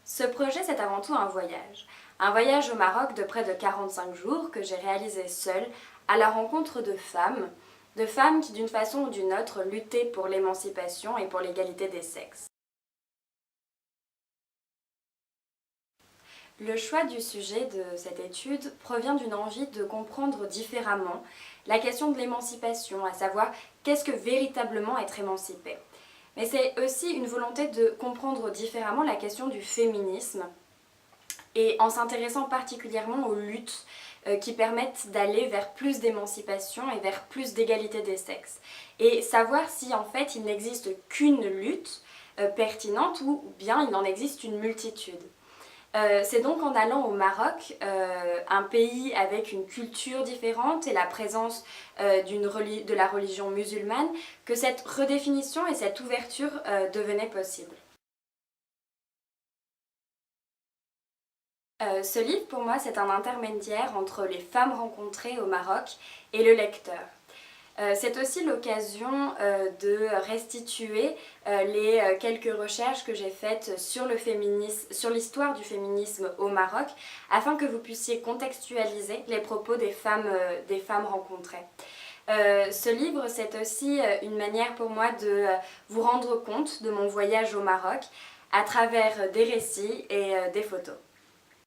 Ce projet, c'est avant tout un voyage. Un voyage au Maroc de près de 45 jours que j'ai réalisé seule à la rencontre de femmes qui d'une façon ou d'une autre luttaient pour l'émancipation et pour l'égalité des sexes. Le choix du sujet de cette étude provient d'une envie de comprendre différemment la question de l'émancipation, à savoir qu'est-ce que véritablement être émancipé. Mais c'est aussi une volonté de comprendre différemment la question du féminisme et en s'intéressant particulièrement aux luttes qui permettent d'aller vers plus d'émancipation et vers plus d'égalité des sexes. Et savoir si en fait il n'existe qu'une lutte pertinente ou bien il en existe une multitude. C'est donc en allant au Maroc, un pays avec une culture différente et la présence de la religion musulmane, que cette redéfinition et cette ouverture devenaient possibles. Ce livre, pour moi, c'est un intermédiaire entre les femmes rencontrées au Maroc et le lecteur. C'est aussi l'occasion de restituer les quelques recherches que j'ai faites sur le féminisme, sur l'histoire du féminisme au Maroc, afin que vous puissiez contextualiser les propos des femmes rencontrées. Ce livre, c'est aussi une manière pour moi de vous rendre compte de mon voyage au Maroc à travers des récits et des photos.